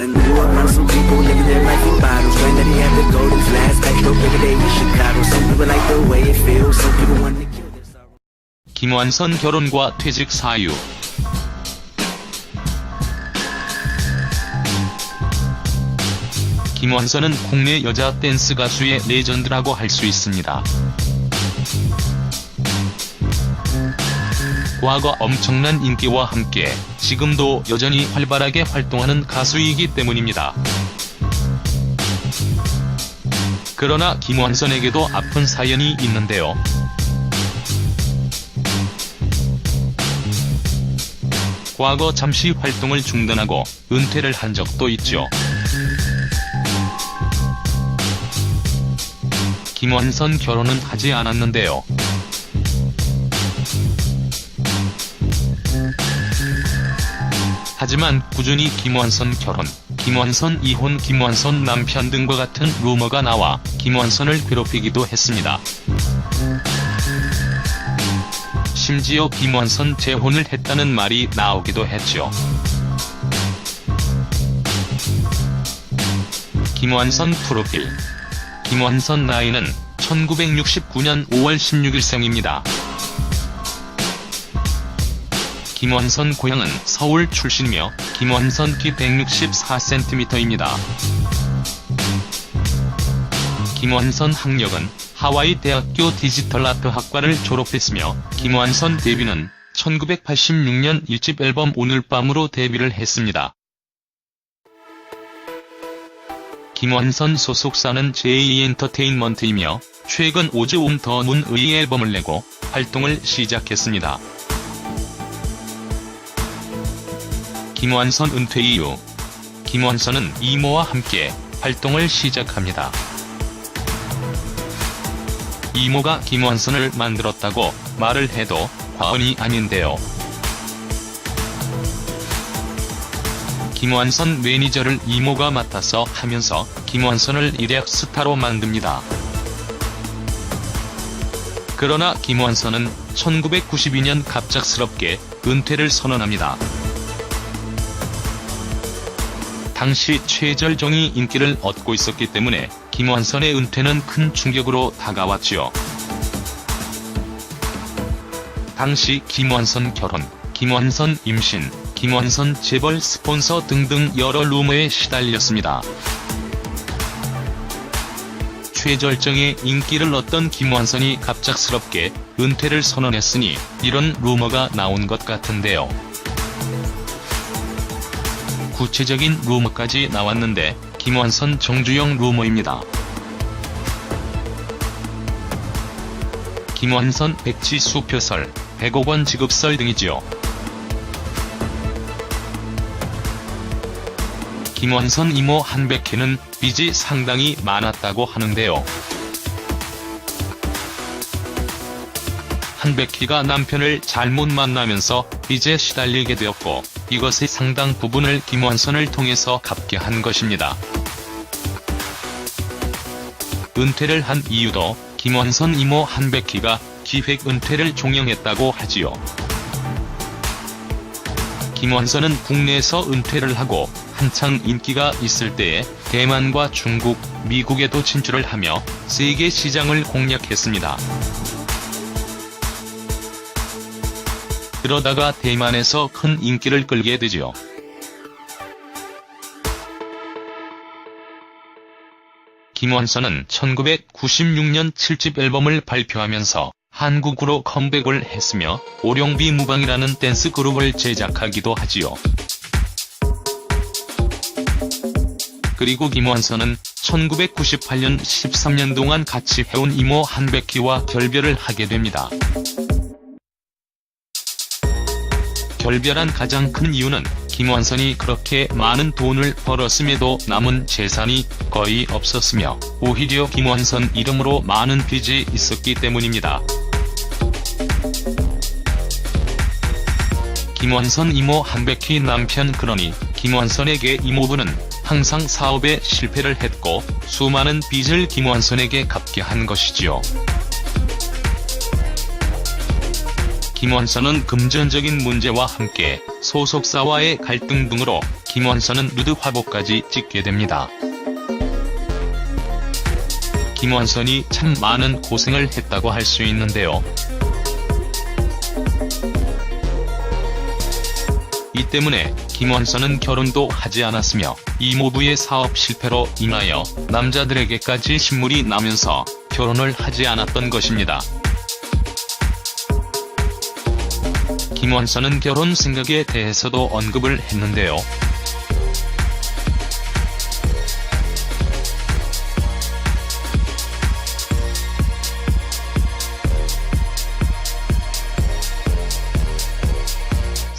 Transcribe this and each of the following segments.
and grew up around some people living their life in bottles. Granddaddy had the golden flask, back though every day in Chicago. Some people like the way it feels, some people want to kill their sorrow. 김완선 결혼과 퇴직 사유. 김완선은 국내 여자 댄스 가수의 레전드라고 할 수 있습니다. 과거 엄청난 인기와 함께 지금도 여전히 활발하게 활동하는 가수이기 때문입니다. 그러나 김완선에게도 아픈 사연이 있는데요. 과거 잠시 활동을 중단하고 은퇴를 한 적도 있죠. 김완선 결혼은 하지 않았는데요. 하지만 꾸준히 김완선 결혼, 김완선 이혼, 김완선 남편 등과 같은 루머가 나와 김완선을 괴롭히기도 했습니다. 심지어 김완선 재혼을 했다는 말이 나오기도 했죠. 김완선 프로필. 김완선 나이는 1969년 5월 16일생입니다. 김완선 고향은 서울 출신이며 김완선 키 164cm입니다. 김완선 학력은 하와이 대학교 디지털 아트 학과를 졸업했으며 김완선 데뷔는 1986년 1집 앨범 오늘 밤으로 데뷔를 했습니다. 김완선 소속사는 JE엔터테인먼트이며 최근 오즈 온 더 문의 앨범을 내고 활동을 시작했습니다. 김완선 은퇴 이후 김완선은 이모와 함께 활동을 시작합니다. 이모가 김완선을 만들었다고 말을 해도 과언이 아닌데요. 김완선 매니저를 이모가 맡아서 하면서 김완선을 일약 스타로 만듭니다. 그러나 김완선은 1992년 갑작스럽게 은퇴를 선언합니다. 당시 최절정이 인기를 얻고 있었기 때문에 김완선의 은퇴는 큰 충격으로 다가왔지요. 당시 김완선 결혼, 김완선 임신, 김완선 재벌 스폰서 등등 여러 루머에 시달렸습니다. 최절정의 인기를 얻던 김완선이 갑작스럽게 은퇴를 선언했으니 이런 루머가 나온 것 같은데요. 구체적인 루머까지 나왔는데 김완선 정주영 루머입니다. 김완선 백지 수표설, 100억 원 지급설 등이지요. 김완선 이모 한백희는 빚이 상당히 많았다고 하는데요. 한백희가 남편을 잘못 만나면서 빚에 시달리게 되었고 이것의 상당 부분을 김완선을 통해서 갚게 한 것입니다. 은퇴를 한 이유도 김완선 이모 한백희가 기획 은퇴를 종용했다고 하지요. 김완선은 국내에서 은퇴를 하고 한창 인기가 있을 때에 대만과 중국, 미국에도 진출을 하며 세계 시장을 공략했습니다. 그러다가 대만에서 큰 인기를 끌게 되죠. 김완선은 1996년 7집 앨범을 발표하면서 한국으로 컴백을 했으며 오룡비 무방이라는 댄스 그룹을 제작하기도 하지요. 그리고 김완선은 1998년 13년 동안 같이 해온 이모 한백희와 결별을 하게 됩니다. 결별한 가장 큰 이유는 김완선이 그렇게 많은 돈을 벌었음에도 남은 재산이 거의 없었으며 오히려 김완선 이름으로 많은 빚이 있었기 때문입니다. 김완선 이모 한백희 남편. 그러니 김완선에게 이모부는 항상 사업에 실패를 했고 수많은 빚을 김완선에게 갚게 한 것이지요. 김원선은 금전적인 문제와 함께 소속사와의 갈등 등으로 김원선은 누드 화보까지 찍게 됩니다. 김원선이 참 많은 고생을 했다고 할 수 있는데요. 이 때문에 김원선은 결혼도 하지 않았으며 이모부의 사업 실패로 인하여 남자들에게까지 신물이 나면서 결혼을 하지 않았던 것입니다. 김원선은 결혼 생각에 대해서도 언급을 했는데요.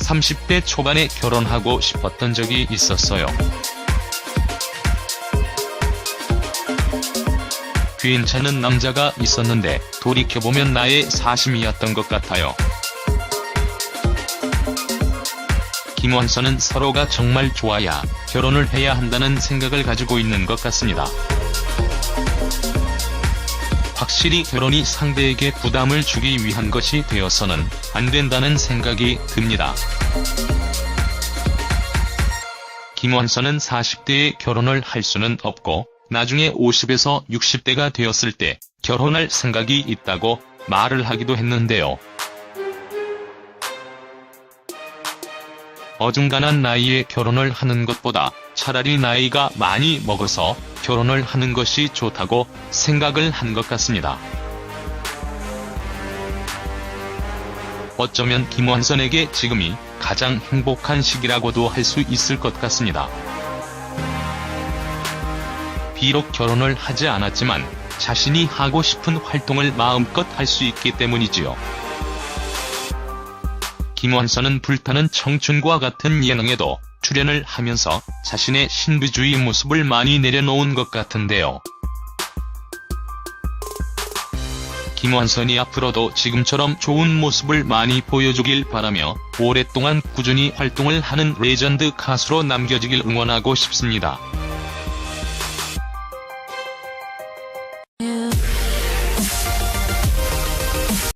(30대) 초반에 결혼하고 싶었던 적이 있었어요. 괜찮은 남자가 있었는데 돌이켜보면 나의 사심이었던 것 같아요. 김원선은 서로가 정말 좋아야 결혼을 해야 한다는 생각을 가지고 있는 것 같습니다. 확실히 결혼이 상대에게 부담을 주기 위한 것이 되어서는 안 된다는 생각이 듭니다. 김원선은 40대에 결혼을 할 수는 없고 나중에 50에서 60대가 되었을 때 결혼할 생각이 있다고 말을 하기도 했는데요. 어중간한 나이에 결혼을 하는 것보다 차라리 나이가 많이 먹어서 결혼을 하는 것이 좋다고 생각을 한 것 같습니다. 어쩌면 김원선에게 지금이 가장 행복한 시기라고도 할 수 있을 것 같습니다. 비록 결혼을 하지 않았지만 자신이 하고 싶은 활동을 마음껏 할 수 있기 때문이지요. 김원선은 불타는 청춘과 같은 예능에도 출연을 하면서 자신의 신비주의 모습을 많이 내려놓은 것 같은데요. 김원선이 앞으로도 지금처럼 좋은 모습을 많이 보여주길 바라며 오랫동안 꾸준히 활동을 하는 레전드 가수로 남겨지길 응원하고 싶습니다.